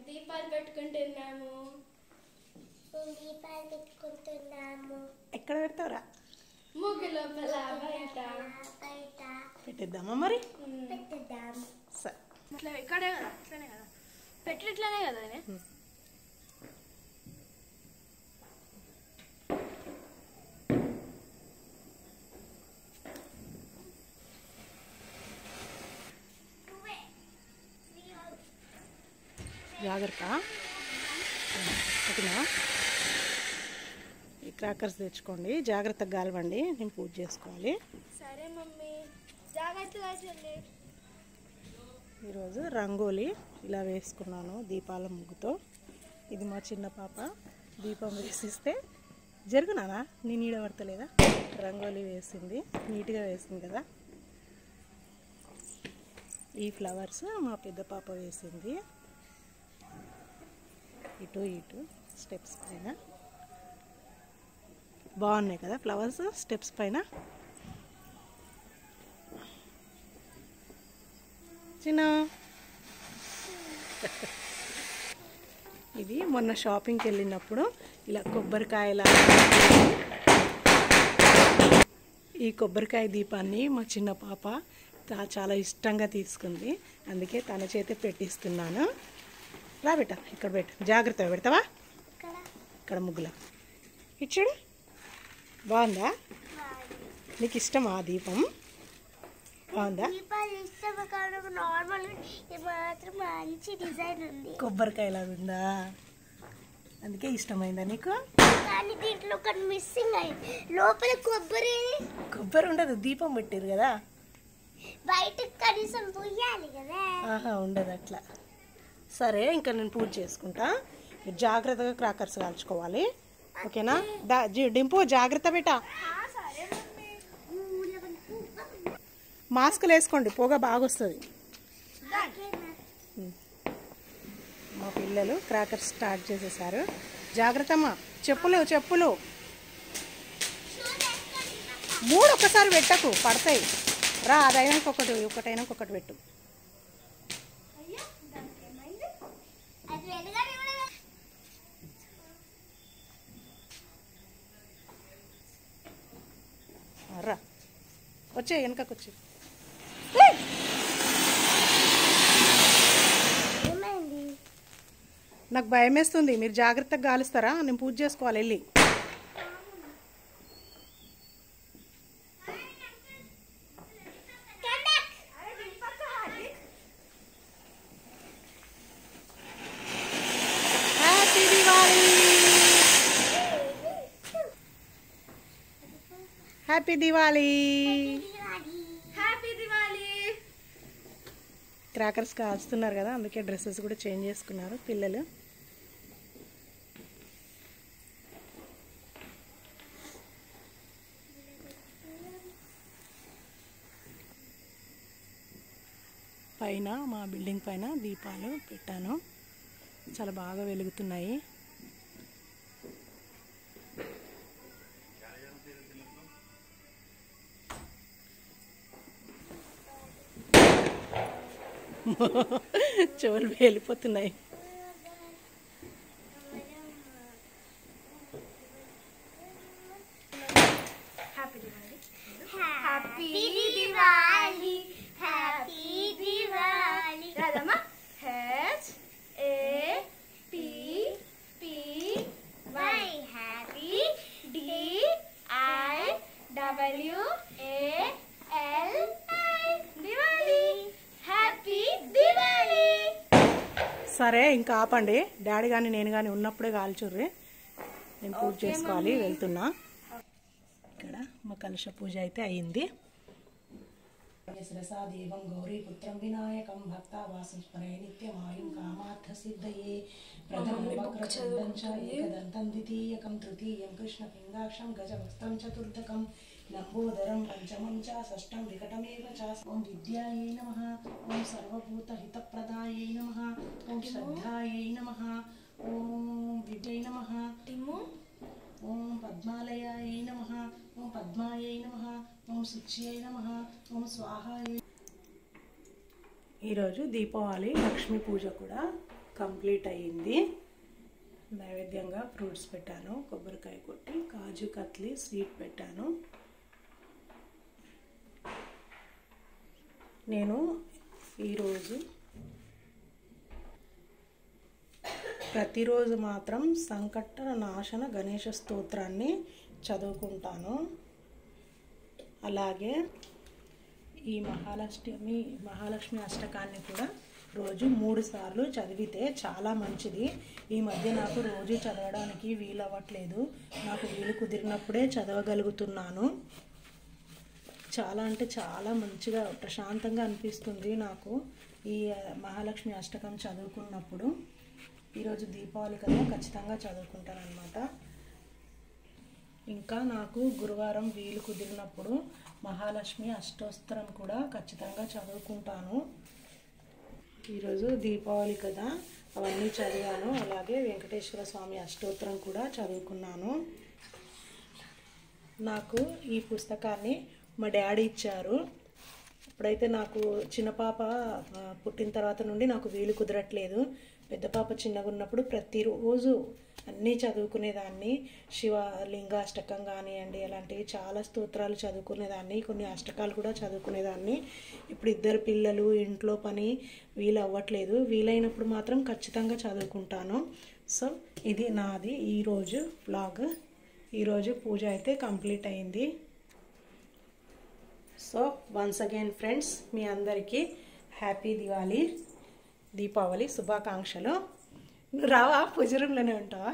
దీపాలు పెట్టుకుంటున్నాము. ఎక్కడ పెడతావురా? ముగ్గు లోపల బయట పెట్టేద్దామా మరి? సరే ఇక్కడే కదా, ఇట్లనే కదా పెట్టి, ఇట్లనే కదా. జాగ్రత్త. ఓకేనా? ఈ క్రాకర్స్ తెచ్చుకోండి, జాగ్రత్తగా గాలవండి. నేను పూజ చేసుకోవాలి. సరే మమ్మీ, జాగ్రత్తగా చెల్లి. ఈరోజు రంగోలీ ఇలా వేసుకున్నాను దీపాల ముగ్గుతో. ఇది మా చిన్న పాప దీపం వేసిస్తే జరుగునానా నీ నీడ పడతలేదా? రంగోలీ వేసింది, నీట్గా వేసింది కదా. ఈ ఫ్లవర్స్ మా పెద్ద పాప వేసింది. ఇటు ఇటు స్టెప్స్ పైన బాగున్నాయి కదా ఫ్లవర్స్ స్టెప్స్ పైన. చిన్న ఇది మొన్న షాపింగ్కి వెళ్ళినప్పుడు ఇలా కొబ్బరికాయల ఈ కొబ్బరికాయ దీపాన్ని మా చిన్న పాప చాలా ఇష్టంగా తీసుకుంది. అందుకే తన చేతే పెట్టిస్తున్నాను. రా బెట్ట, ఇక్కడ పెట్టు, జాగ్రత్తగా పెడతావా? ఇక్కడ ముగ్గుల ఇచ్చాడు. బాగుందా? నీకు ఇష్టమా దీపం? బాగుందా? కొబ్బరికాయలాగా ఉందా? అందుకే ఇష్టమైందా నీకు? దీంట్లో మిస్సింగ్ అయింది. లోపల కొబ్బరి ఉండదు, దీపం పెట్టారు కదా, బయట కనీసం పోయాలి కదా. ఆహా, ఉండదు అట్లా. సరే, ఇంకా నేను పూజ చేసుకుంటా. మీరు జాగ్రత్తగా క్రాకర్స్ కాల్చుకోవాలి. ఓకేనా? డింపు జాగ్రత్త బేటా. మాస్కులు వేసుకోండి, పొగ బాగా వస్తుంది. మా పిల్లలు క్రాకర్స్ స్టార్ట్ చేసేసారు. జాగ్రత్త అమ్మా. చెప్పులు 3 ఒక్కసారి పెట్టకు, పడతాయి. రా, అదైనాక ఒకటైనాక ఒకటి పెట్టు. రా, వచ్చే వెనకకు వచ్చి. నాకు భయం వేస్తుంది. మీరు జాగ్రత్తగా గాలుస్తారా? నేను పూజ చేసుకోవాలి వెళ్ళి. Happy Diwali. Happy Diwali. Crackers కాల్స్తున్నారు కదా, అందుకే డ్రెస్సెస్ కూడా చేంజ్ చేసుకున్నారు పిల్లలు. పైన మా బిల్డింగ్ పైన దీపాలు పెట్టాను, చాలా బాగా వెలుగుతున్నాయి. చెవులు వెళ్ళిపోతున్నాయి. Happy Diwali. Happy Diwali. Happy Diwali. రాదమ్మా. HAPPY happy DIWALI Diwali. Happy Diwali. సరే, ఇంకా ఆపండి. డాడీ కానీ నేను కానీ ఉన్నప్పుడే కాల్చుర్రి. నేను పూజ చేసుకోవాలి, వెళ్తున్నా. ఇక్కడ మా కలశ పూజ అయితే అయ్యింది. దేవం గౌరీపుత్రం వినాయకం భక్తావాసం స్మరే నిత్యమాయుం కామార్థ సిద్ధయే ప్రథమం వక్రతుండం చ ఏకదంతం ద్వితీయకం తృతీయం కృష్ణపింగాక్షం గజవస్త్రం చతుర్థకం లంబోదరం పంచమం చ షష్టం వికటమేవ చ. ఓం విద్యాయై నమః. ఓం సర్వభూతహితప్రదాయై నమః. ఓం శ్రద్ధాయై నమః. ఓం విద్యై నమః. ఓం పద్మాలయాయై నమః. ఓం పద్మాయై నమః. ఓం శుచ్యై నమః. ఓం స్వాహాయై. ఈరోజు దీపావళి లక్ష్మీ పూజ కూడా కంప్లీట్ అయ్యింది. నైవేద్యంగా ఫ్రూట్స్ పెట్టాను, కొబ్బరికాయ కొట్టి కాజు కత్లీ స్వీట్ పెట్టాను. నేను ఈరోజు ప్రతిరోజు మాత్రం సంకట నాశన గణేష స్తోత్రాన్ని చదువుకుంటాను. అలాగే ఈ మహాలక్ష్మి అష్టకాన్ని కూడా రోజు 3 సార్లు చదివితే చాలా మంచిది. ఈ మధ్య నాకు రోజు చదవడానికి వీలు అవ్వట్లేదు. నాకు వీలు కుదిరినప్పుడే చదవగలుగుతున్నాను. చాలా అంటే చాలా మంచిగా ప్రశాంతంగా అనిపిస్తుంది నాకు ఈ మహాలక్ష్మి అష్టకం చదువుకున్నప్పుడు. ఈరోజు దీపావళి కదా, ఖచ్చితంగా చదువుకుంటాను అన్నమాట. ఇంకా నాకు గురువారం వీలు కుదిరినప్పుడు మహాలక్ష్మి అష్టోత్తరం కూడా ఖచ్చితంగా చదువుకుంటాను. ఈరోజు దీపావళి కదా, అవన్నీ చదివాను. అలాగే వెంకటేశ్వర స్వామి అష్టోత్తరం కూడా చదువుకున్నాను. నాకు ఈ పుస్తకాన్ని మా డాడీ ఇచ్చారు. ఇప్పుడైతే నాకు చిన్న పాప పుట్టిన తర్వాత నుండి నాకు వీలు కుదరట్లేదు. పెద్ద పాప చిన్నగా ఉన్నప్పుడు ప్రతిరోజు అన్నీ చదువుకునేదాన్ని. శివలింగాష్టకం కానివ్వండి, అలాంటివి చాలా స్తోత్రాలు చదువుకునేదాన్ని, కొన్ని అష్టకాలు కూడా చదువుకునేదాన్ని. ఇప్పుడు 2 పిల్లలు, ఇంట్లో పని వీలు అవ్వట్లేదు. వీలైనప్పుడు మాత్రం ఖచ్చితంగా చదువుకుంటాను. సో ఇది నాది ఈరోజు వ్లాగ్. ఈరోజు పూజ అయితే కంప్లీట్ అయింది. సో వన్స్ అగైన్ ఫ్రెండ్స్, మీ అందరికీ హ్యాపీ దీపావళి శుభాకాంక్షలు. నువ్వు రావా? పూజ రూమ్లోనే ఉంటావా?